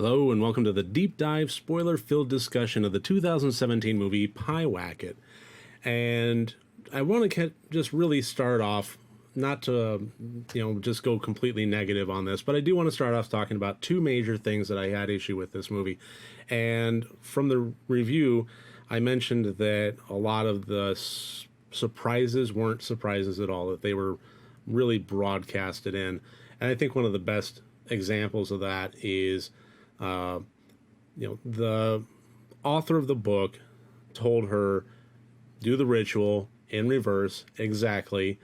Hello and welcome to the deep dive spoiler-filled discussion of the 2017 movie Pyewacket. And I want to just really start off, not to, just go completely negative on this, but I do want to start off talking about two major things that I had issue with this movie. And from the review, I mentioned that a lot of the surprises weren't surprises at all, that they were really broadcasted in. And I think one of the best examples of that is the author of the book told her, do the ritual in reverse, exactly.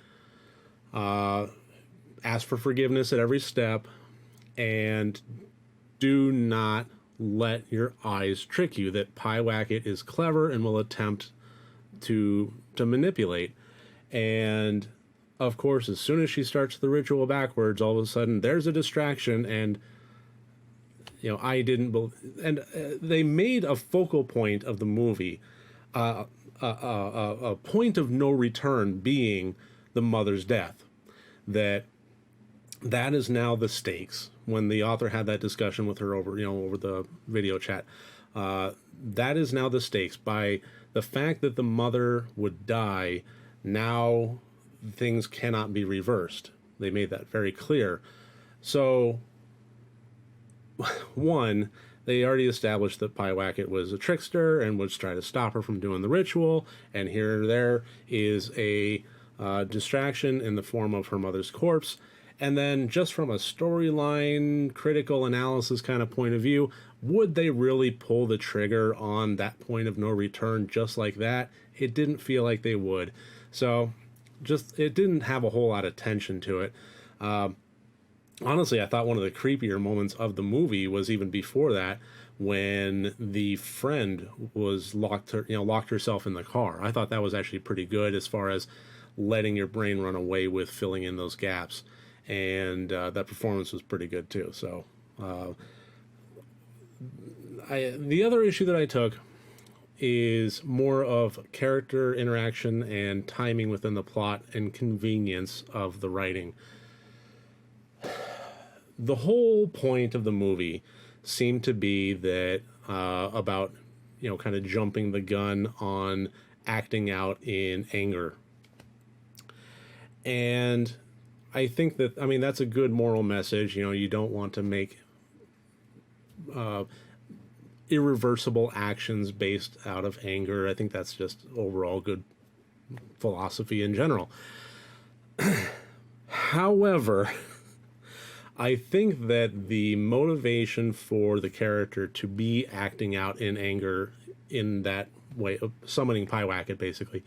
Ask for forgiveness at every step, and do not let your eyes trick you that Pyewacket is clever and will attempt to manipulate. And of course, as soon as she starts the ritual backwards, all of a sudden there's a distraction, and I didn't believe, and they made a focal point of the movie, a point of no return being the mother's death. That is now the stakes. When the author had that discussion with her over the video chat, that is now the stakes. By the fact that the mother would die, now things cannot be reversed. They made that very clear. So, one, they already established that Pyewacket was a trickster and would try to stop her from doing the ritual, and there is a distraction in the form of her mother's corpse. And then just from a storyline, critical analysis kind of point of view, would they really pull the trigger on that point of no return just like that? It didn't feel like they would. So it didn't have a whole lot of tension to it. Honestly, I thought one of the creepier moments of the movie was even before that, when the friend was locked herself in the car. I thought that was actually pretty good as far as letting your brain run away with filling in those gaps. And that performance was pretty good too. So the other issue that I took is more of character interaction and timing within the plot and convenience of the writing. The whole point of the movie seemed to be that about kind of jumping the gun on acting out in anger. And I think that's a good moral message. You don't want to make irreversible actions based out of anger. I think that's just overall good philosophy in general. However, I think that the motivation for the character to be acting out in anger in that way, of summoning Pyewacket basically,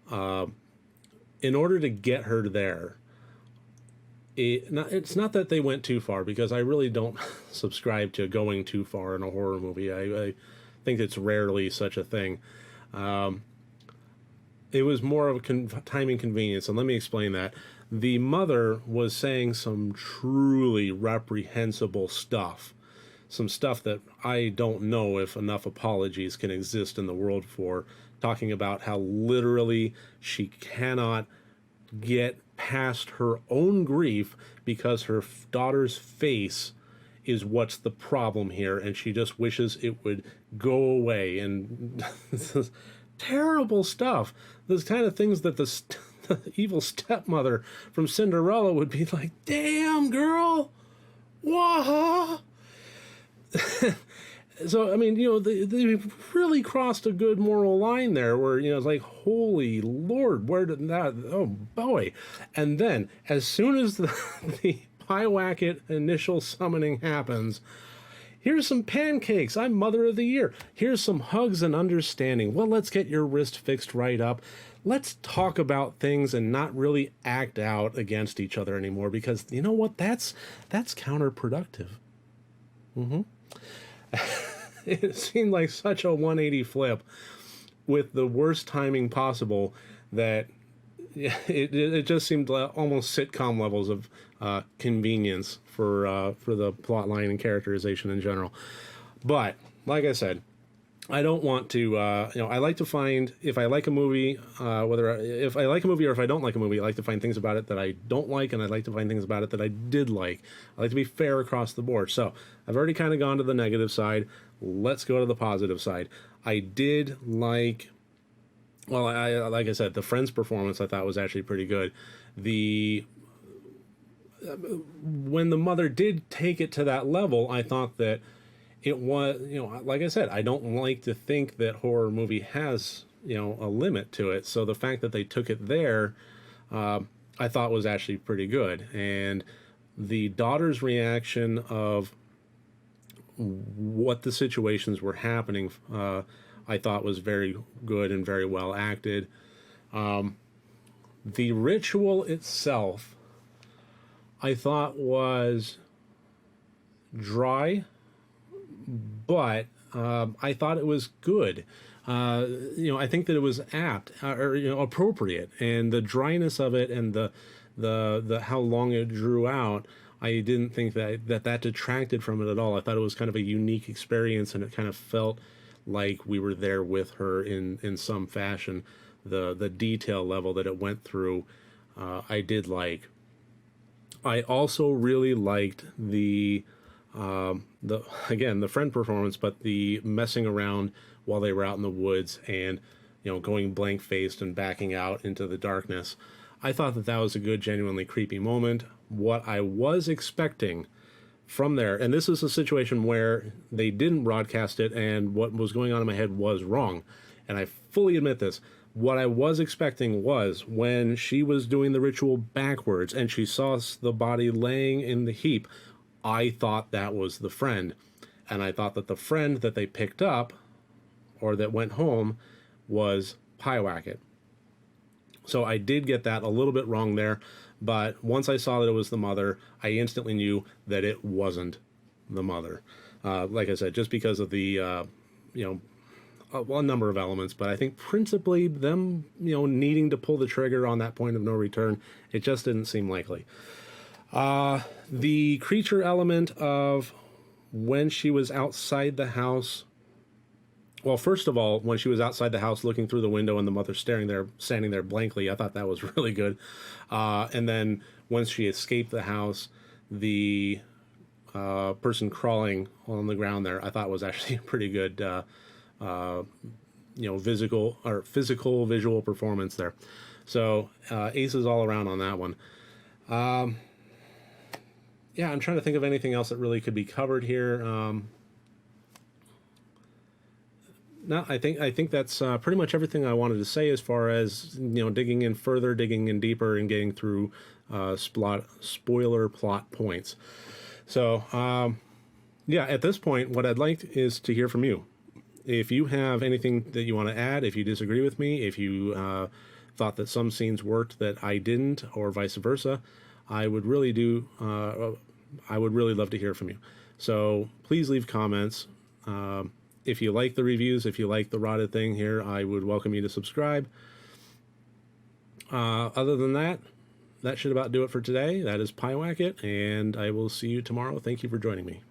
in order to get her there, it's not that they went too far, because I really don't subscribe to going too far in a horror movie. I think it's rarely such a thing. It was more of a timing convenience, and let me explain that. The mother was saying some truly reprehensible stuff. Some stuff that I don't know if enough apologies can exist in the world for, talking about how literally she cannot get past her own grief because her daughter's face is what's the problem here, and she just wishes it would go away. And this is terrible stuff. Those kind of things that the evil stepmother from Cinderella would be like, damn, girl, wah. So, they really crossed a good moral line there where, it's like, holy Lord, where did that, oh boy. And then, as soon as the Pyewacket initial summoning happens, here's some pancakes, I'm Mother of the Year. Here's some hugs and understanding. Well, let's get your wrist fixed right up. Let's talk about things and not really act out against each other anymore, because you know what? That's counterproductive. It seemed like such a 180 flip with the worst timing possible that it just seemed like almost sitcom levels of convenience for the plot line and characterization in general. But like I said, I don't want to, I like to find, if I like a movie, if I like a movie or if I don't like a movie, I like to find things about it that I don't like, and I like to find things about it that I did like. I like to be fair across the board. So I've already kind of gone to the negative side. Let's go to the positive side. I did like, well, like I said, the Friends performance I thought was actually pretty good. The When the mother did take it to that level, I thought that it was, like I said, I don't like to think that horror movie has, a limit to it. So the fact that they took it there, I thought was actually pretty good. And the daughter's reaction of what the situations were happening, I thought was very good and very well acted. The ritual itself, I thought was dry, but I thought it was good. I think that it was apt or appropriate, and the dryness of it and the how long it drew out, I didn't think that detracted from it at all. I thought it was kind of a unique experience, and it kind of felt like we were there with her in some fashion. The detail level that it went through, I did like. I also really liked the friend performance, but the messing around while they were out in the woods and going blank faced and backing out into the darkness. I thought that was a good, genuinely creepy moment. What I was expecting from there, and this is a situation where they didn't broadcast it, and what was going on in my head was wrong, and I fully admit this. What I was expecting was when she was doing the ritual backwards and she saw the body laying in the heap, I thought that was the friend. And I thought that the friend that they picked up or that went home was Pyewacket. So I did get that a little bit wrong there. But once I saw that it was the mother, I instantly knew that it wasn't the mother. Like I said, just because of the, a number of elements, but I think principally them, needing to pull the trigger on that point of no return, it just didn't seem likely. The creature element of when she was outside the house. Well, first of all, when she was outside the house looking through the window and the mother standing there blankly, I thought that was really good. And then once she escaped the house, the person crawling on the ground there, I thought was actually a pretty good, physical visual performance there. So aces all around on that one. I'm trying to think of anything else that really could be covered here. No, I think that's pretty much everything I wanted to say as far as digging in further, digging in deeper, and getting through spoiler plot points. So at this point, what I'd like is to hear from you. If you have anything that you want to add, if you disagree with me, if you thought that some scenes worked that I didn't, or vice versa, I would really love to hear from you. So please leave comments. If you like the reviews, if you like the RotD thing here, I would welcome you to subscribe. Other than that, that should about do it for today. That is Pyewacket, and I will see you tomorrow. Thank you for joining me.